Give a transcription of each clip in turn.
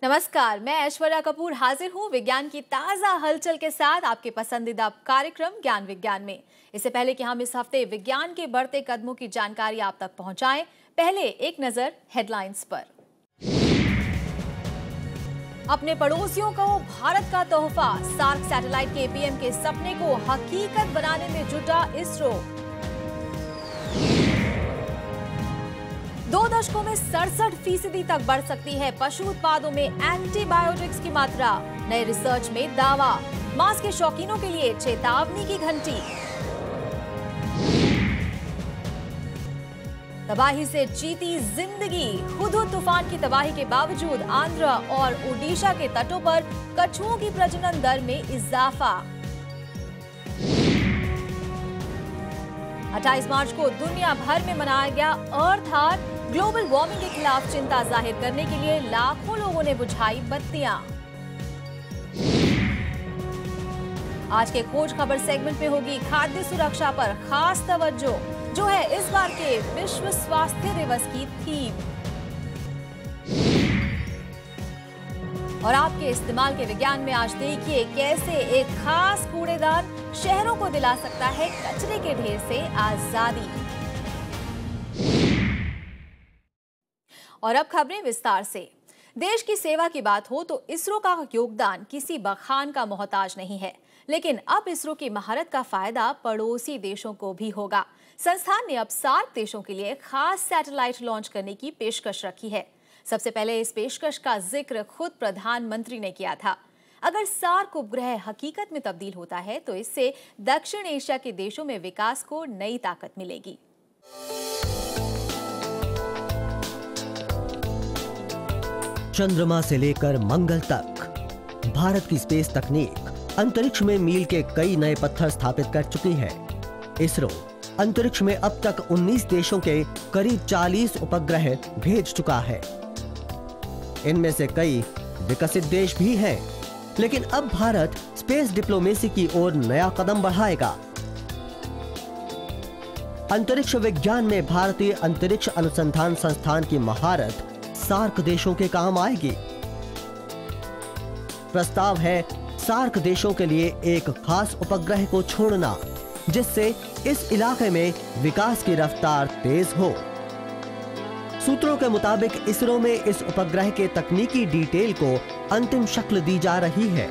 नमस्कार, मैं ऐश्वर्या कपूर हाजिर हूँ विज्ञान की ताज़ा हलचल के साथ आपके पसंदीदा कार्यक्रम ज्ञान विज्ञान में। इससे पहले कि हम इस हफ्ते विज्ञान के बढ़ते कदमों की जानकारी आप तक पहुँचाएं, पहले एक नज़र हेडलाइंस पर। अपने पड़ोसियों को भारत का तोहफा, सार्क सैटेलाइट के पीएम के सपने को हकीकत बनाने में जुटा इसरो। 2 दशकों में 67% तक बढ़ सकती है पशु उत्पादों में एंटीबायोटिक्स की मात्रा, नए रिसर्च में दावा। मांस के शौकीनों के लिए चेतावनी की घंटी। तबाही से जीती जिंदगी, हुदहुद तूफान की तबाही के बावजूद आंध्र और ओडिशा के तटों पर कछुओं की प्रजनन दर में इजाफा। 28 मार्च को दुनिया भर में मनाया गया अर्थ आवर। ग्लोबल वार्मिंग के खिलाफ चिंता जाहिर करने के लिए लाखों लोगों ने बुझाई बत्तियां। आज के खोज खबर सेगमेंट में होगी खाद्य सुरक्षा पर खास तवज्जो, जो है इस बार के विश्व स्वास्थ्य दिवस की थीम। और आपके इस्तेमाल के विज्ञान में आज देखिए कैसे एक खास कूड़ेदान शहरों को दिला सकता है कचरे के ढेर से आजादी। और अब खबरें विस्तार से। देश की सेवा की बात हो तो इसरो का योगदान किसी बखान का मोहताज नहीं है, लेकिन अब इसरो की महारत का फायदा पड़ोसी देशों को भी होगा। संस्थान ने अब सार्क देशों के लिए खास सैटेलाइट लॉन्च करने की पेशकश रखी है। सबसे पहले इस पेशकश का जिक्र खुद प्रधानमंत्री ने किया था। अगर सार्क उपग्रह हकीकत में तब्दील होता है तो इससे दक्षिण एशिया के देशों में विकास को नई ताकत मिलेगी। चंद्रमा से लेकर मंगल तक भारत की स्पेस तकनीक अंतरिक्ष में मील के कई नए पत्थर स्थापित कर चुकी है। इसरो अंतरिक्ष में अब तक 19 देशों के करीब 40 उपग्रह भेज चुका है। इनमें से कई विकसित देश भी हैं, लेकिन अब भारत स्पेस डिप्लोमेसी की ओर नया कदम बढ़ाएगा। अंतरिक्ष विज्ञान में भारतीय अंतरिक्ष अनुसंधान संस्थान की महारत सार्क देशों के काम आएगी। प्रस्ताव है सार्क देशों के लिए एक खास उपग्रह को छोड़ना, जिससे इस इलाके में विकास की रफ्तार तेज हो। सूत्रों के मुताबिक इसरो में इस उपग्रह के तकनीकी डिटेल को अंतिम शक्ल दी जा रही है।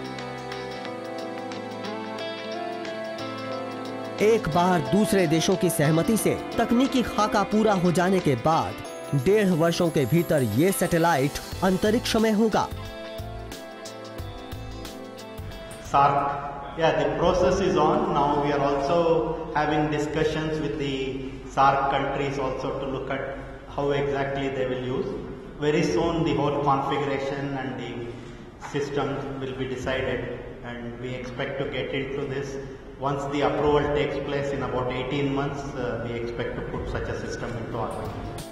एक बार दूसरे देशों की सहमति से तकनीकी खाका पूरा हो जाने के बाद 1.5 वर्षों के भीतर ये सैटेलाइट अंतरिक्ष में होगा। SARC, yeah, the process is on. Now we are also having discussions with the SARC countries also to look at how exactly they will use. Very soon the whole configuration and the systems will be decided, and we expect to get into this. Once the approval takes place in about 18 months, we expect to put such a system into orbit.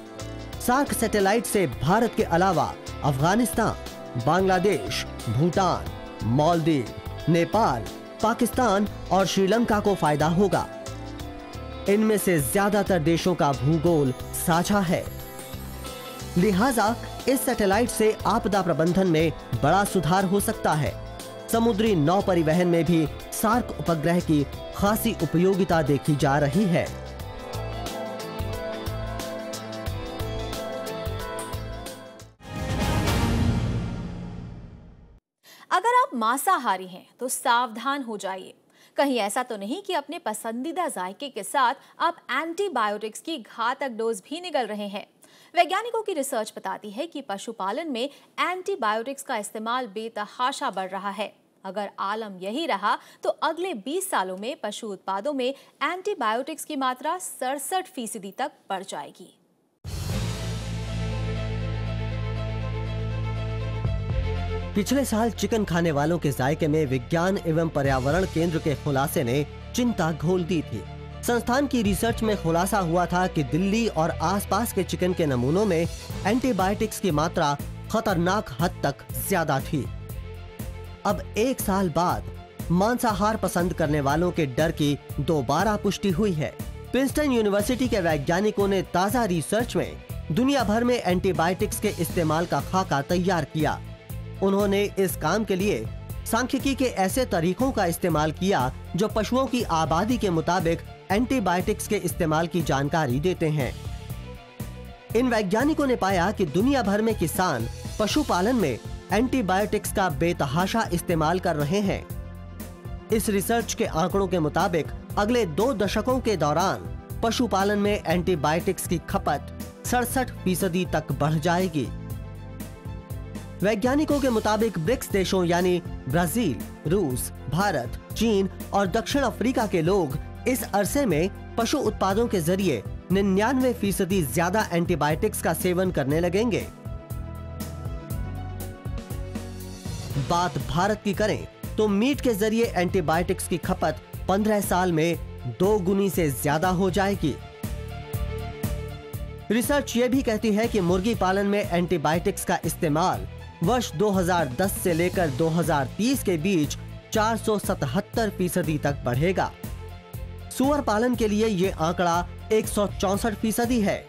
SAARC satellite से भारत के अलावा अफगानिस्तान, बांग्लादेश, भूटान, मालदीव, नेपाल, पाकिस्तान और श्रीलंका को फायदा होगा। इनमें से ज्यादातर देशों का भूगोल साझा है, लिहाजा इस सैटेलाइट से आपदा प्रबंधन में बड़ा सुधार हो सकता है। समुद्री नौ परिवहन में भी सार्क उपग्रह की खासी उपयोगिता देखी जा रही है। अगर आप मांसाहारी हैं तो सावधान हो जाइए। कहीं ऐसा तो नहीं कि अपने पसंदीदा जायके के साथ आप एंटीबायोटिक्स की घातक डोज भी निगल रहे हैं। वैज्ञानिकों की रिसर्च बताती है कि पशुपालन में एंटीबायोटिक्स का इस्तेमाल बेतहाशा बढ़ रहा है। अगर आलम यही रहा तो अगले 20 सालों में पशु उत्पादों में एंटीबायोटिक्स की मात्रा 67% तक बढ़ जाएगी। पिछले साल चिकन खाने वालों के जायके में विज्ञान एवं पर्यावरण केंद्र के खुलासे ने चिंता घोल दी थी। संस्थान की रिसर्च में खुलासा हुआ था कि दिल्ली और आसपास के चिकन के नमूनों में एंटीबायोटिक्स की मात्रा खतरनाक हद तक ज्यादा थी। अब 1 साल बाद मांसाहार पसंद करने वालों के डर की दोबारा पुष्टि हुई है। प्रिंसटन यूनिवर्सिटी के वैज्ञानिकों ने ताजा रिसर्च में दुनिया भर में एंटीबायोटिक्स के इस्तेमाल का खाका तैयार किया। उन्होंने इस काम के लिए सांख्यिकी के ऐसे तरीकों का इस्तेमाल किया जो पशुओं की आबादी के मुताबिक एंटीबायोटिक्स के इस्तेमाल की जानकारी देते हैं। इन वैज्ञानिकों ने पाया कि दुनिया भर में किसान पशुपालन में एंटीबायोटिक्स का बेतहाशा इस्तेमाल कर रहे हैं। इस रिसर्च के आंकड़ों के मुताबिक अगले 2 दशकों के दौरान पशुपालन में एंटीबायोटिक्स की खपत 67% तक बढ़ जाएगी। वैज्ञानिकों के मुताबिक ब्रिक्स देशों यानी ब्राजील, रूस, भारत, चीन और दक्षिण अफ्रीका के लोग इस अरसे में पशु उत्पादों के जरिए 99% ज्यादा एंटीबायोटिक्स का सेवन करने लगेंगे। बात भारत की करें तो मीट के जरिए एंटीबायोटिक्स की खपत 15 साल में 2 गुनी से ज्यादा हो जाएगी। रिसर्च ये भी कहती है कि मुर्गी पालन में एंटीबायोटिक्स का इस्तेमाल वर्ष 2010 से लेकर 2030 के बीच 477% तक बढ़ेगा। सुअर पालन के लिए ये आंकड़ा 164% है।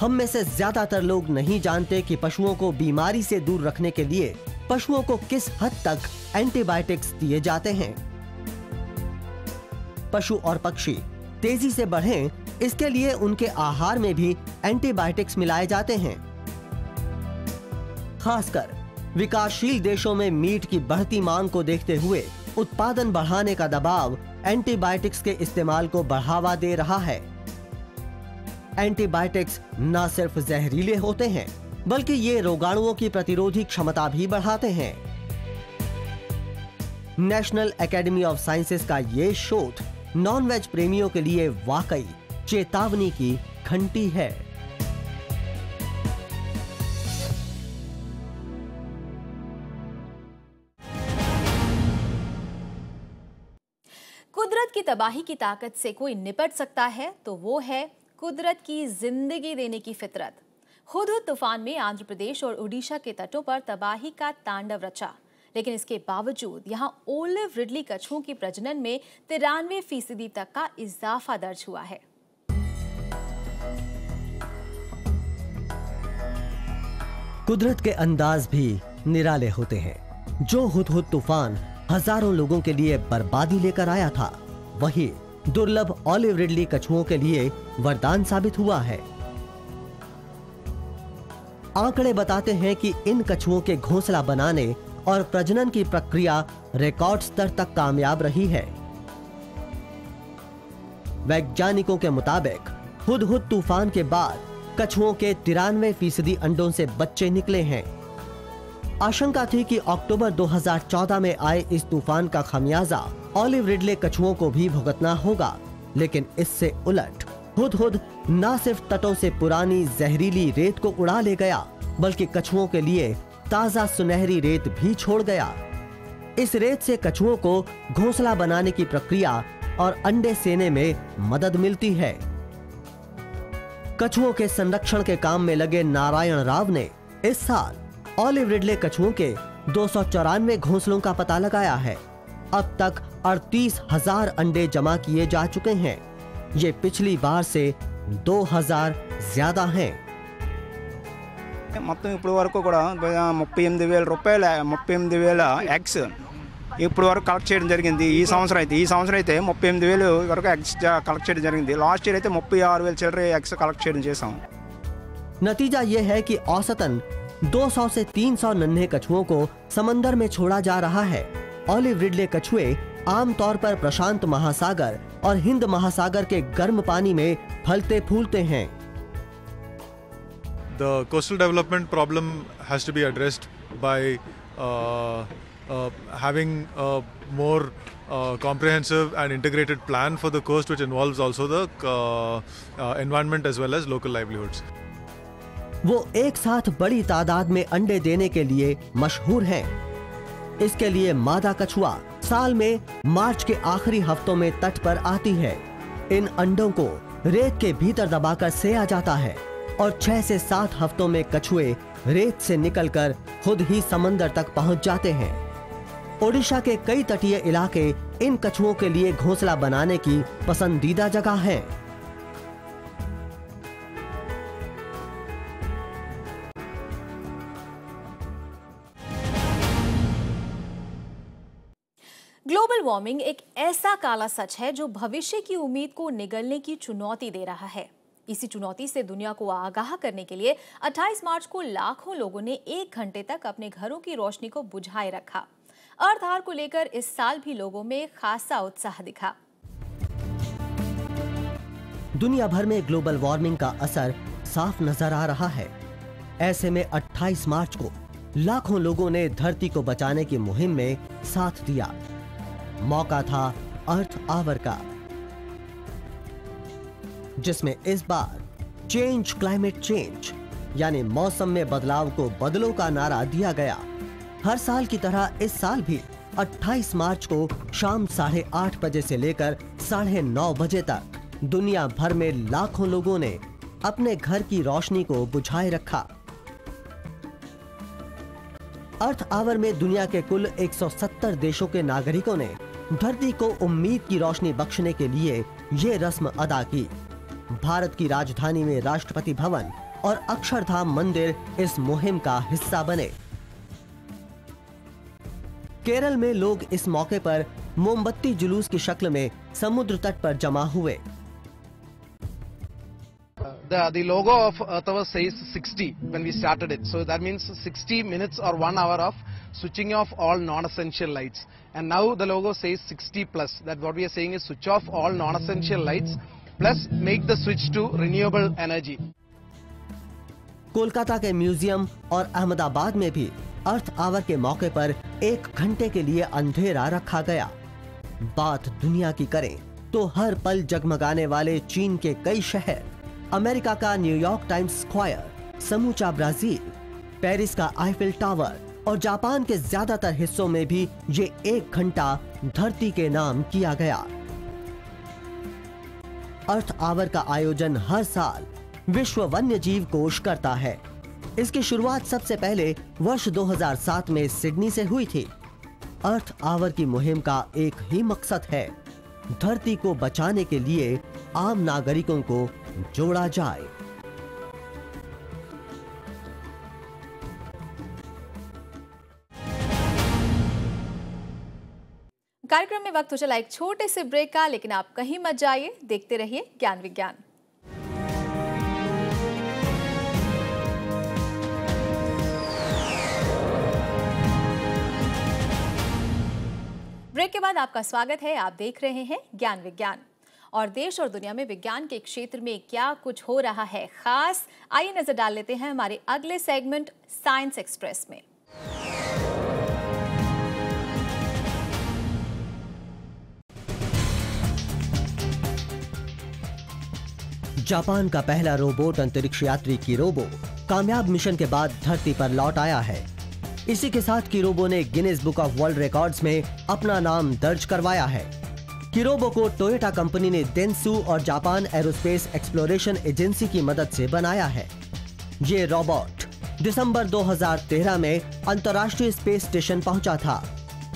हम में से ज्यादातर लोग नहीं जानते कि पशुओं को बीमारी से दूर रखने के लिए पशुओं को किस हद तक एंटीबायोटिक्स दिए जाते हैं। पशु और पक्षी तेजी से बढ़ें, इसके लिए उनके आहार में भी एंटीबायोटिक्स मिलाए जाते हैं। खासकर विकासशील देशों में मीट की बढ़ती मांग को देखते हुए उत्पादन बढ़ाने का दबाव एंटीबायोटिक्स के इस्तेमाल को बढ़ावा दे रहा है। एंटीबायोटिक्स न सिर्फ जहरीले होते हैं, बल्कि ये रोगाणुओं की प्रतिरोधी क्षमता भी बढ़ाते हैं। नेशनल एकेडमी ऑफ साइंसेज का ये शोध नॉन वेज प्रेमियों के लिए वाकई चेतावनी की घंटी है। कुदरत की तबाही की ताकत से कोई निपट सकता है तो वो है कुदरत की जिंदगी देने की फितरत। हुदहुद तूफान में आंध्र प्रदेश और ओडिशा के तटों पर तबाही का तांडव रचा, लेकिन इसके बावजूद यहां ओलिव रिडली कछुओं की प्रजनन में 93% तक का इजाफा दर्ज हुआ है। कुदरत के अंदाज भी निराले होते हैं। जो हुदहुद तूफान हजारों लोगों के लिए बर्बादी लेकर आया था, वही दुर्लभ ओलिव रिडली कछुओं के लिए वरदान साबित हुआ है। आंकड़े बताते हैं कि इन कछुओं के घोंसला बनाने और प्रजनन की प्रक्रिया रिकॉर्ड स्तर तक कामयाब रही है। वैज्ञानिकों के मुताबिक हुदहुद तूफान के बाद कछुओं के 93% अंडों से बच्चे निकले हैं। आशंका थी कि अक्टूबर 2014 में आए इस तूफान का खामियाजा ओलिव रिडले कछुओं को भी भुगतना होगा, लेकिन इससे उलट हुदहुद न सिर्फ तटों से पुरानी जहरीली रेत को उड़ा ले गया, बल्कि कछुओं के लिए ताजा सुनहरी रेत भी छोड़ गया। इस रेत से कछुओं को घोंसला बनाने की प्रक्रिया और अंडे सेने में मदद मिलती है। कछुओं के संरक्षण के काम में लगे नारायण राव ने इस साल ओलिव रिडले कछुओं के 294 घोंसलों का पता लगाया है। अब तक 38,000 अंडे जमा किए जा चुके हैं। ये पिछली बार से 2,000 ज्यादा हैं। మొత్తం ఇప్పుడు వరకు కూడా 38,000 రూపాయల 38,000 ఎగ్స్ ఇప్పుడు వరకు కలెక్ట్ చేయడం జరిగింది। ఈ సంవత్సరం అయితే 38,000 వరకు ఎగ్స్ కలెక్ట్ చేయడం జరిగింది। లాస్ట్ ఇయర్ అయితే 36,000 చిల్లర ఎగ్స్ కలెక్ట్ చేయడం చేశాం। नतीजा यह है कि औसतन 200 से 300 नन्हे कछुओं को समंदर में छोड़ा जा रहा है। ओलिव रिडले कछुए आमतौर पर प्रशांत महासागर और हिंद महासागर के गर्म पानी में फलते फूलते हैं। The coastal development problem has to be addressed by having a more comprehensive and integrated plan for the coast, which involves also the environment as well as local livelihoods. वो एक साथ बड़ी तादाद में अंडे देने के लिए मशहूर हैं। इसके लिए मादा कछुआ साल में मार्च के आखिरी हफ्तों में तट पर आती है। इन अंडों को रेत के भीतर दबाकर सेया जाता है और 6 से 7 हफ्तों में कछुए रेत से निकलकर खुद ही समंदर तक पहुंच जाते हैं। ओडिशा के कई तटीय इलाके इन कछुओं के लिए घोंसला बनाने की पसंदीदा जगह हैं। ग्लोबल वार्मिंग एक ऐसा काला सच है जो भविष्य की उम्मीद को निगलने की चुनौती दे रहा है। इसी चुनौती से दुनिया को आगाह करने के लिए 28 मार्च को लाखों लोगों ने 1 घंटे तक अपने घरों की रोशनी को बुझाए रखा। अर्थ आवर को लेकर इस साल भी लोगों में खासा उत्साह दिखा। दुनिया भर में ग्लोबल वार्मिंग का असर साफ नजर आ रहा है। ऐसे में 28 मार्च को लाखों लोगों ने धरती को बचाने की मुहिम में साथ दिया। मौका था अर्थ आवर का, जिसमें इस बार चेंज क्लाइमेट चेंज यानी मौसम में बदलाव को बदलो का नारा दिया गया। हर साल की तरह इस साल भी 28 मार्च को शाम 8:30 बजे से लेकर 9:30 बजे तक दुनिया भर में लाखों लोगों ने अपने घर की रोशनी को बुझाए रखा। अर्थ आवर में दुनिया के कुल 170 देशों के नागरिकों ने धरती को उम्मीद की रोशनी बख्शने के लिए ये रस्म अदा की। भारत की राजधानी में राष्ट्रपति भवन और अक्षरधाम मंदिर इस मुहिम का हिस्सा बने। केरल में लोग इस मौके पर मोमबत्ती जुलूस की शक्ल में समुद्र तट पर जमा हुए। The logo of Earth Hour says 60 when we started it. So that means 60 minutes or 1 hour of switching off all non-essential lights. And now the logo says 60 plus. That what we are saying is switch off all non-essential lights plus make the switch to renewable energy. Kolkata के museum और अहमदाबाद में भी अर्थ our के मौके पर 1 घंटे के लिए अंधेरा रखा गया। बात दुनिया की करें तो हर पल जगमगाने वाले चीन के कई शहर, अमेरिका का न्यूयॉर्क टाइम्स स्क्वायर, समूचा ब्राजील, पेरिस का आईफिल टावर और जापान के ज्यादातर हिस्सों में भी ये 1 घंटा धरती के नाम किया गया। अर्थ आवर का आयोजन हर साल विश्व वन्य जीव कोष करता है। इसकी शुरुआत सबसे पहले वर्ष 2007 में सिडनी से हुई थी। अर्थ आवर की मुहिम का एक ही मकसद है, धरती को बचाने के लिए आम नागरिकों को जोड़ा जाए। कार्यक्रम में वक्त हो चला एक छोटे से ब्रेक का, लेकिन आप कहीं मत जाइए, देखते रहिए ज्ञान विज्ञान। ब्रेक के बाद आपका स्वागत है। आप देख रहे हैं ज्ञान विज्ञान और देश और दुनिया में विज्ञान के क्षेत्र में क्या कुछ हो रहा है खास, आइए नजर डाल लेते हैं हमारे अगले सेगमेंट साइंस एक्सप्रेस में। जापान का पहला रोबोट अंतरिक्ष यात्री किरोबो कामयाब मिशन के बाद धरती पर लौट आया है। इसी के साथ किरोबो ने Guinness book of world records में अपना नाम दर्ज करवाया है। किरोबो को टोयोटा कंपनी ने डेंसू और जापान एरोस्पेस एक्सप्लोरेशन एजेंसी की मदद से बनाया है। ये रोबोट दिसंबर 2013 में अंतर्राष्ट्रीय स्पेस स्टेशन पहुंचा था।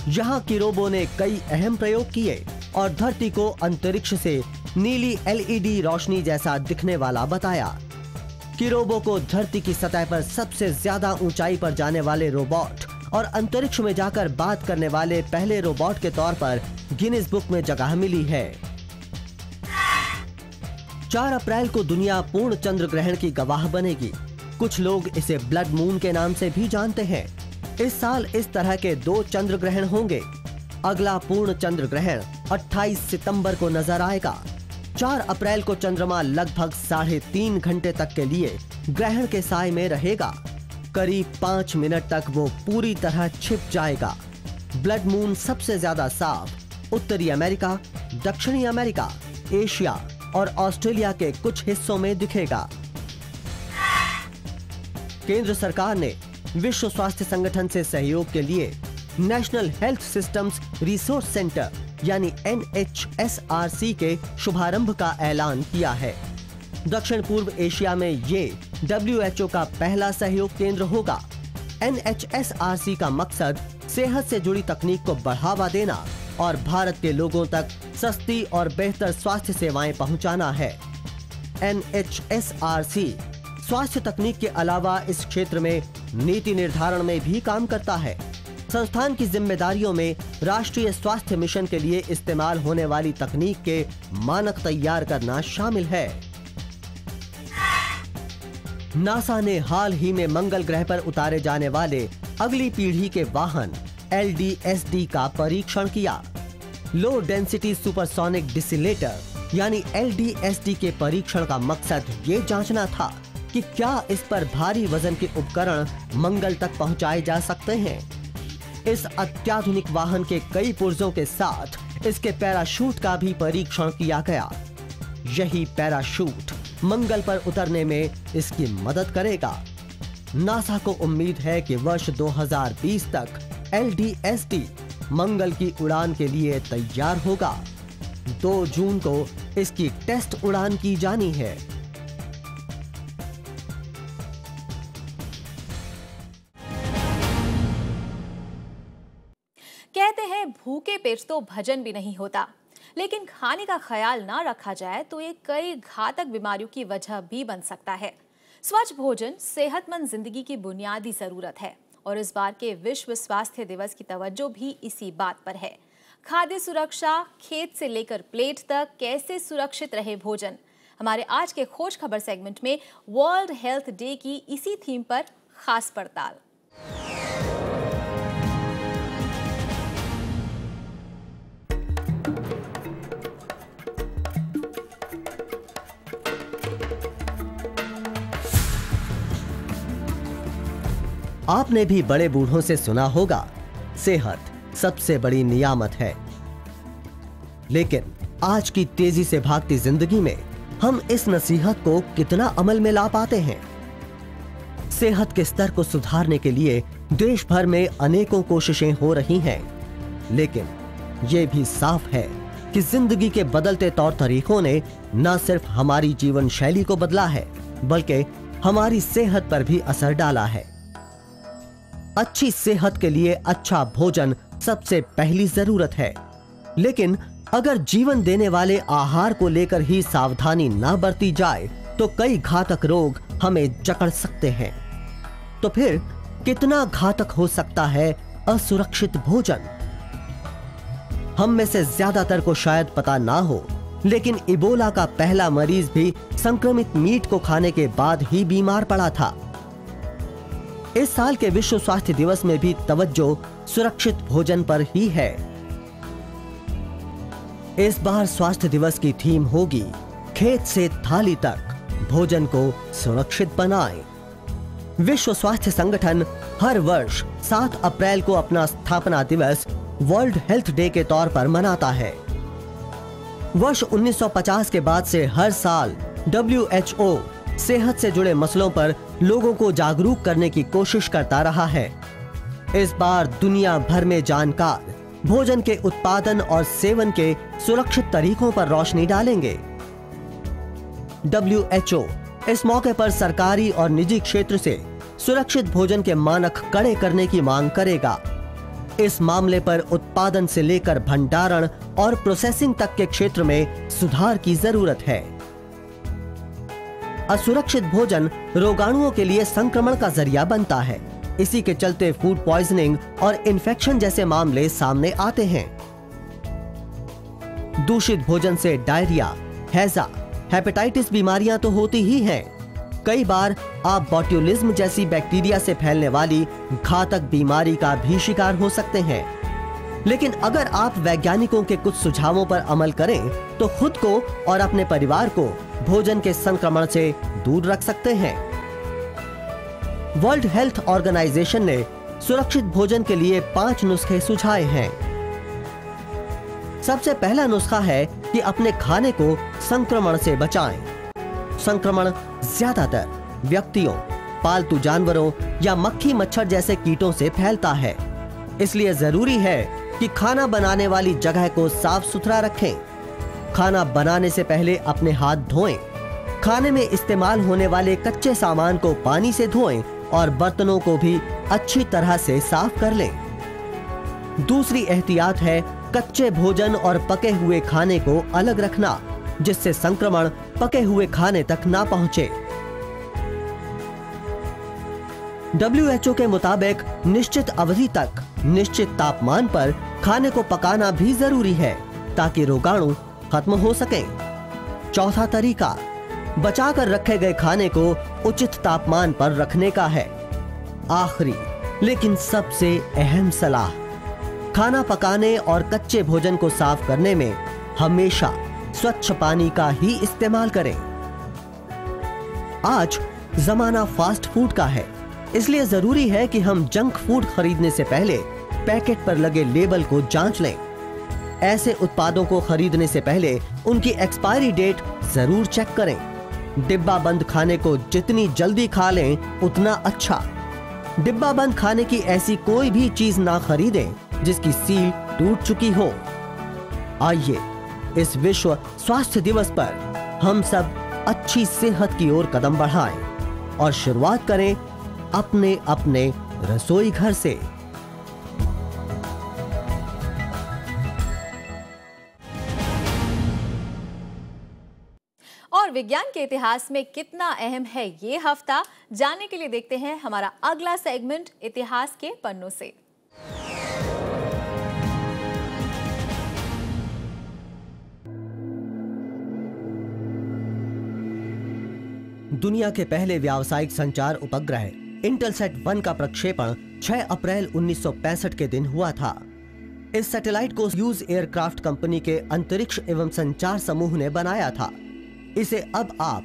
यहां किरोबो ने कई अहम प्रयोग किए और धरती को अंतरिक्ष से नीली LED रोशनी जैसा दिखने वाला बताया। किरोबो को धरती की सतह पर सबसे ज्यादा ऊंचाई पर जाने वाले रोबोट और अंतरिक्ष में जाकर बात करने वाले पहले रोबोट के तौर पर गिनीज बुक में जगह मिली है। 4 अप्रैल को दुनिया पूर्ण चंद्र ग्रहण की गवाह बनेगी। कुछ लोग इसे ब्लड मून के नाम से भी जानते हैं। इस साल इस तरह के 2 चंद्र ग्रहण होंगे। अगला पूर्ण चंद्र ग्रहण 28 सितंबर को नजर आएगा। 4 अप्रैल को चंद्रमा लगभग 3.5 घंटे तक के लिए ग्रहण के साए में रहेगा। करीब 5 मिनट तक वो पूरी तरह छिप जाएगा। ब्लड मून सबसे ज्यादा साफ उत्तरी अमेरिका, दक्षिणी अमेरिका, एशिया और ऑस्ट्रेलिया के कुछ हिस्सों में दिखेगा। केंद्र सरकार ने विश्व स्वास्थ्य संगठन से सहयोग के लिए national health systems resource centre यानी NHSRC के शुभारंभ का ऐलान किया है। दक्षिण पूर्व एशिया में ये WHO का पहला सहयोग केंद्र होगा। NHSRC का मकसद सेहत से जुड़ी तकनीक को बढ़ावा देना और भारत के लोगों तक सस्ती और बेहतर स्वास्थ्य सेवाएं पहुंचाना है। NHSRC स्वास्थ्य तकनीक के अलावा इस क्षेत्र में नीति निर्धारण में भी काम करता है। संस्थान की जिम्मेदारियों में राष्ट्रीय स्वास्थ्य मिशन के लिए इस्तेमाल होने वाली तकनीक के मानक तैयार करना शामिल है। नासा ने हाल ही में मंगल ग्रह पर उतारे जाने वाले अगली पीढ़ी के वाहन LDSD का परीक्षण किया। लो डेंसिटी सुपरसोनिक डिसिलेटर यानी LDSD के परीक्षण का मकसद ये जांचना था कि क्या इस पर भारी वजन के उपकरण मंगल तक पहुंचाए जा सकते हैं। इस अत्याधुनिक वाहन के कई पुर्जों के साथ इसके पैराशूट का भी परीक्षण किया गया। यही पैराशूट मंगल पर उतरने में इसकी मदद करेगा। नासा को उम्मीद है कि वर्ष 2020 तक LDSD मंगल की उड़ान के लिए तैयार होगा। 2 जून को इसकी टेस्ट उड़ान की जानी है। कहते हैं भूखे पेट तो भजन भी नहीं होता, लेकिन खाने का ख्याल ना रखा जाए तो ये कई घातक बीमारियों की वजह भी बन सकता है। स्वच्छ भोजन सेहतमंद जिंदगी की बुनियादी जरूरत है और इस बार के विश्व स्वास्थ्य दिवस की तवज्जो भी इसी बात पर है। खाद्य सुरक्षा, खेत से लेकर प्लेट तक कैसे सुरक्षित रहे भोजन। हमारे आज के खोज खबर सेगमेंट में वर्ल्ड हेल्थ डे की इसी थीम पर खास पड़ताल। आपने भी बड़े बूढ़ों से सुना होगा, सेहत सबसे बड़ी नियामत है। लेकिन आज की तेजी से भागती जिंदगी में हम इस नसीहत को कितना अमल में ला पाते हैं? सेहत के स्तर को सुधारने के लिए देश भर में अनेकों कोशिशें हो रही हैं, लेकिन यह भी साफ है कि जिंदगी के बदलते तौर तरीकों ने न सिर्फ हमारी जीवन शैली को बदला है, बल्कि हमारी सेहत पर भी असर डाला है। अच्छी सेहत के लिए अच्छा भोजन सबसे पहली जरूरत है, लेकिन अगर जीवन देने वाले आहार को लेकर ही सावधानी ना बरती जाए तो कई घातक रोग हमें जकड़ सकते हैं। तो फिर कितना घातक हो सकता है असुरक्षित भोजन? हम में से ज्यादातर को शायद पता ना हो, लेकिन इबोला का पहला मरीज भी संक्रमित मीट को खाने के बाद ही बीमार पड़ा था। इस साल के विश्व स्वास्थ्य दिवस में भी तवज्जो सुरक्षित भोजन पर ही है। इस बार स्वास्थ्य दिवस की थीम होगी खेत से थाली तक, भोजन को सुरक्षित बनाएं। विश्व स्वास्थ्य संगठन हर वर्ष 7 अप्रैल को अपना स्थापना दिवस वर्ल्ड हेल्थ डे के तौर पर मनाता है। वर्ष 1950 के बाद से हर साल WHO सेहत से जुड़े मसलों पर लोगों को जागरूक करने की कोशिश करता रहा है। इस बार दुनिया भर में जानकार भोजन के उत्पादन और सेवन के सुरक्षित तरीकों पर रोशनी डालेंगे। WHO इस मौके पर सरकारी और निजी क्षेत्र से सुरक्षित भोजन के मानक कड़े करने की मांग करेगा। इस मामले पर उत्पादन से लेकर भंडारण और प्रोसेसिंग तक के क्षेत्र में सुधार की जरूरत है। असुरक्षित भोजन रोगाणुओं के लिए संक्रमण का जरिया बनता है। इसी के चलते फूड पॉइजनिंग और इन्फेक्शन जैसे मामले सामने आते हैं। दूषित भोजन से डायरिया, हैजा, हेपेटाइटिस बीमारियां तो होती ही हैं। कई बार आप बोट्यूलिज्म जैसी बैक्टीरिया से फैलने वाली घातक बीमारी का भी शिकार हो सकते हैं। लेकिन अगर आप वैज्ञानिकों के कुछ सुझावों पर अमल करें तो खुद को और अपने परिवार को भोजन के संक्रमण से दूर रख सकते हैं। वर्ल्ड हेल्थ ऑर्गेनाइजेशन ने सुरक्षित भोजन के लिए 5 नुस्खे सुझाए हैं। सबसे पहला नुस्खा है कि अपने खाने को संक्रमण से बचाएं। संक्रमण ज्यादातर व्यक्तियों, पालतू जानवरों या मक्खी मच्छर जैसे कीटों से फैलता है। इसलिए जरूरी है कि खाना बनाने वाली जगह को साफ सुथरा रखें। खाना बनाने से पहले अपने हाथ धोएं। खाने में इस्तेमाल होने वाले कच्चे सामान को पानी से धोएं और बर्तनों को भी अच्छी तरह से साफ कर लें। दूसरी एहतियात है कच्चे भोजन और पके हुए खाने को अलग रखना, जिससे संक्रमण पके हुए खाने तक ना पहुंचे। WHO के मुताबिक निश्चित अवधि तक निश्चित तापमान पर खाने को पकाना भी जरूरी है ताकि रोगाणु खत्म हो सकें। चौथा तरीका बचाकर रखे गए खाने को उचित तापमान पर रखने का है। आखिरी लेकिन सबसे अहम सलाह, खाना पकाने और कच्चे भोजन को साफ करने में हमेशा स्वच्छ पानी का ही इस्तेमाल करें। आज जमाना फास्ट फूड का है, इसलिए जरूरी है कि हम जंक फूड खरीदने से पहले पैकेट पर लगे लेबल को जांच लें। ऐसे उत्पादों को खरीदने से पहले उनकी एक्सपायरी डेट जरूर चेक करें। डिब्बा बंद खाने को जितनी जल्दी खा लें उतना अच्छा। डिब्बा बंद खाने की ऐसी कोई भी चीज ना खरीदें जिसकी सील टूट चुकी हो। आइए इस विश्व स्वास्थ्य दिवस पर हम सब अच्छी सेहत की ओर कदम बढ़ाएं और शुरुआत करें अपने अपने रसोई घर से। और विज्ञान के इतिहास में कितना अहम है ये हफ्ता, जानने के लिए देखते हैं हमारा अगला सेगमेंट इतिहास के पन्नों से। दुनिया के पहले व्यावसायिक संचार उपग्रह इंटेलसैट 1 का प्रक्षेपण 6 अप्रैल 1965 के दिन हुआ था। इस सैटेलाइट को ह्यूज एयरक्राफ्ट कंपनी के अंतरिक्ष एवं संचार समूह ने बनाया था। इसे अब आप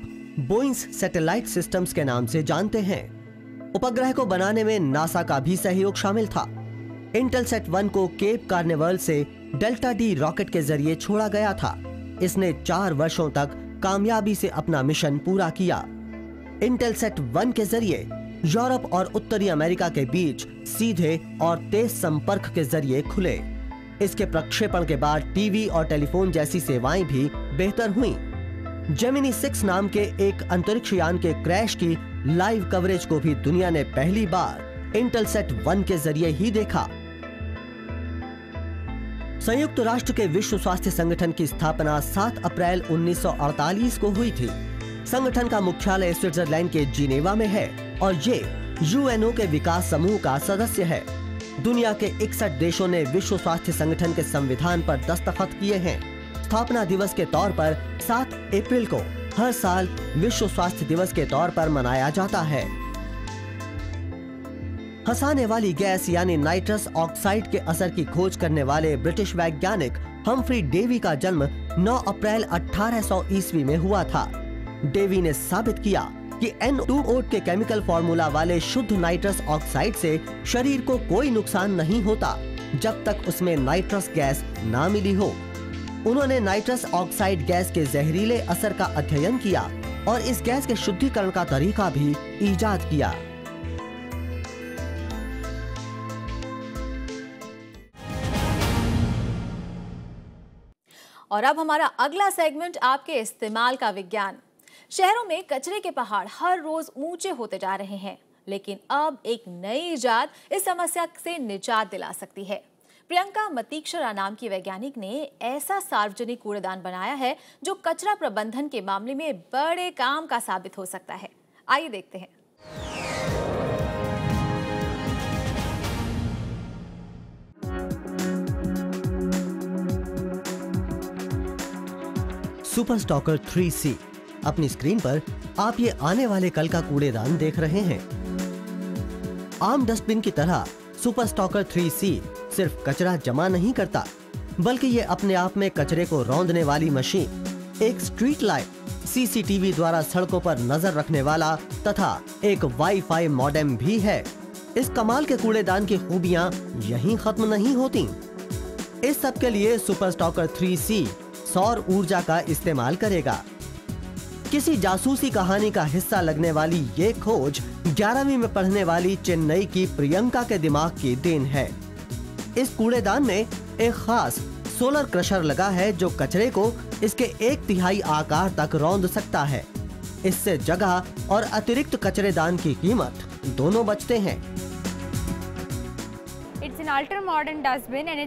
बोइंग सैटेलाइट सिस्टम्स के नाम से जानते हैं। उपग्रह को बनाने में नासा का भी सहयोग शामिल था। इंटेलसैट 1 को केप कार्निवल से डेल्टा डी रॉकेट के जरिए छोड़ा गया था। इसने 4 वर्षों तक कामयाबी से अपना मिशन पूरा किया। इंटेलसैट 1 के जरिए यूरोप और उत्तरी अमेरिका के बीच सीधे और तेज संपर्क के जरिए खुले। इसके प्रक्षेपण के बाद टीवी और टेलीफोन जैसी सेवाएं भी बेहतर हुईं। जेमिनी 6 नाम के एक अंतरिक्ष यान के क्रैश की लाइव कवरेज को भी दुनिया ने पहली बार इंटेलसैट 1 के जरिए ही देखा। संयुक्त राष्ट्र के विश्व स्वास्थ्य संगठन की स्थापना 7 अप्रैल 1948 को हुई थी। संगठन का मुख्यालय स्विट्जरलैंड के जिनेवा में है और ये यूएनओ के विकास समूह का सदस्य है। दुनिया के 61 देशों ने विश्व स्वास्थ्य संगठन के संविधान पर दस्तखत किए हैं। स्थापना दिवस के तौर पर 7 अप्रैल को हर साल विश्व स्वास्थ्य दिवस के तौर पर मनाया जाता है। हंसाने वाली गैस यानी नाइट्रस ऑक्साइड के असर की खोज करने वाले ब्रिटिश वैज्ञानिक हम्फ्री डेवी का जन्म 9 अप्रैल 1800 ईस्वी में हुआ था। डेवी ने साबित किया कि N2O के केमिकल फॉर्मूला वाले शुद्ध नाइट्रस ऑक्साइड से शरीर को कोई नुकसान नहीं होता जब तक उसमें नाइट्रस गैस ना मिली हो। उन्होंने नाइट्रस ऑक्साइड गैस के जहरीले असर का अध्ययन किया और इस गैस के शुद्धिकरण का तरीका भी ईजाद किया। और अब हमारा अगला सेगमेंट आपके इस्तेमाल का विज्ञान। शहरों में कचरे के पहाड़ हर रोज ऊंचे होते जा रहे हैं, लेकिन अब एक नई इजाद इस समस्या से निजात दिला सकती है। प्रियंका मतीक्षरा नाम की वैज्ञानिक ने ऐसा सार्वजनिक कूड़ेदान बनाया है जो कचरा प्रबंधन के मामले में बड़े काम का साबित हो सकता है। आइए देखते हैं। Super stalker 3C। अपनी स्क्रीन पर आप ये आने वाले कल का कूड़ेदान देख रहे हैं। आम डस्टबिन की तरह सुपर स्टॉकर 3C सिर्फ कचरा जमा नहीं करता, बल्कि ये अपने आप में कचरे को रौंदने वाली मशीन, एक स्ट्रीट लाइट, सीसीटीवी द्वारा सड़कों पर नजर रखने वाला तथा एक वाईफाई मॉडेम भी है। इस कमाल के कूड़ेदान की खूबियां यहीं खत्म नहीं होती। इस सब के लिए सुपर स्टॉकर 3C सौर ऊर्जा का इस्तेमाल करेगा। किसी जासूसी कहानी का हिस्सा लगने वाली ये खोज 11वीं में पढ़ने वाली चेन्नई की प्रियंका के दिमाग की देन है। इस कूड़ेदान में एक खास सोलर क्रशर लगा है जो कचरे को इसके 1/3 आकार तक रौंद सकता है। इससे जगह और अतिरिक्त कचरेदान की कीमत दोनों बचते हैं। It's an ultra modern dustbin and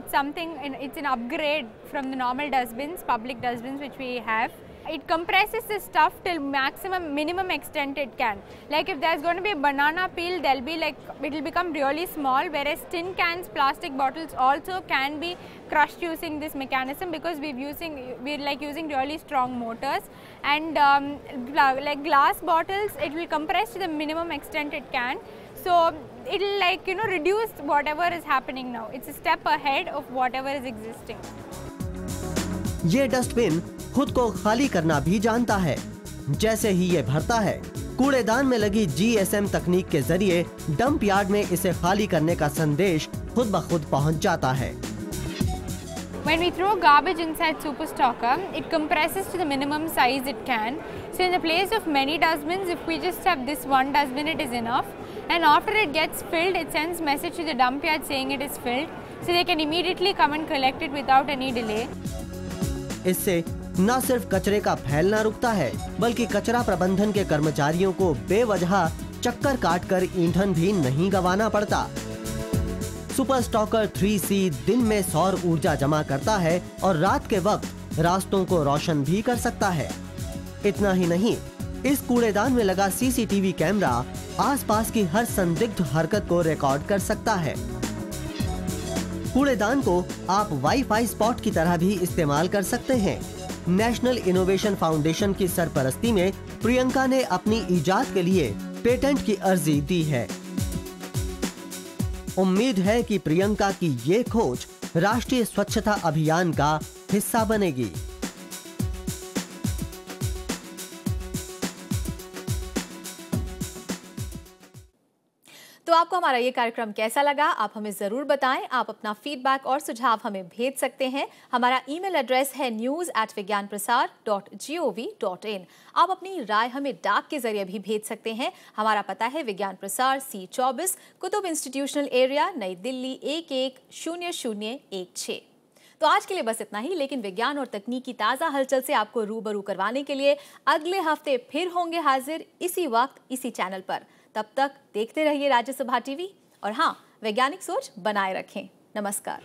it's an upgrade from the normal dustbins, public dustbins which we have. it compresses the stuff till minimum extent it can. Like if there's going to be a banana peel, there'll be like, it will become really small, whereas tin cans, plastic bottles also can be crushed using this mechanism, because we're like using really strong motors. And like glass bottles, it will compress to the minimum extent it can. So it will like, you know, reduce whatever is happening now. It's a step ahead of whatever is existing. ये dustbin खुद को खाली करना भी जानता है। जैसे ही ये भरता है, कूड़ेदान में लगी GSM तकनीक के जरिए डंप यार्ड में इसे खाली करने का संदेश खुद ब खुद पहुंच जाता है। When we throw garbage inside Super Stocker, it compresses to the minimum size it can. So in the place of many dustbins, if we just have this one dustbin, it is enough. And after it gets filled, it sends message to the dump yard saying it is filled. So they can immediately come and collect it without any delay. इससे न सिर्फ कचरे का फैलना रुकता है, बल्कि कचरा प्रबंधन के कर्मचारियों को बेवजह चक्कर काटकर ईंधन भी नहीं गंवाना पड़ता। सुपर स्टॉकर 3C दिन में सौर ऊर्जा जमा करता है और रात के वक्त रास्तों को रोशन भी कर सकता है। इतना ही नहीं, इस कूड़ेदान में लगा CCTV कैमरा आसपास की हर संदिग्ध हरकत को रिकॉर्ड कर सकता है। कूड़ेदान को आप वाईफाई स्पॉट की तरह भी इस्तेमाल कर सकते हैं। नेशनल इनोवेशन फाउंडेशन की सरपरस्ती में प्रियंका ने अपनी इजाद के लिए पेटेंट की अर्जी दी है। उम्मीद है कि प्रियंका की ये खोज राष्ट्रीय स्वच्छता अभियान का हिस्सा बनेगी। तो आपको हमारा ये कार्यक्रम कैसा लगा, आप हमें ज़रूर बताएं। आप अपना फीडबैक और सुझाव हमें भेज सकते हैं। हमारा ईमेल एड्रेस है news@vigyanprasar.gov.in। आप अपनी राय हमें डाक के जरिए भी भेज सकते हैं। हमारा पता है विज्ञान प्रसार, C24, कुतुब इंस्टीट्यूशनल एरिया, नई दिल्ली 110016। तो आज के लिए बस इतना ही, लेकिन विज्ञान और तकनीक की ताज़ा हलचल से आपको रूबरू करवाने के लिए अगले हफ्ते फिर होंगे हाजिर, इसी वक्त इसी चैनल पर। तब तक देखते रहिए राज्यसभा टीवी और हाँ, वैज्ञानिक सोच बनाए रखें। नमस्कार।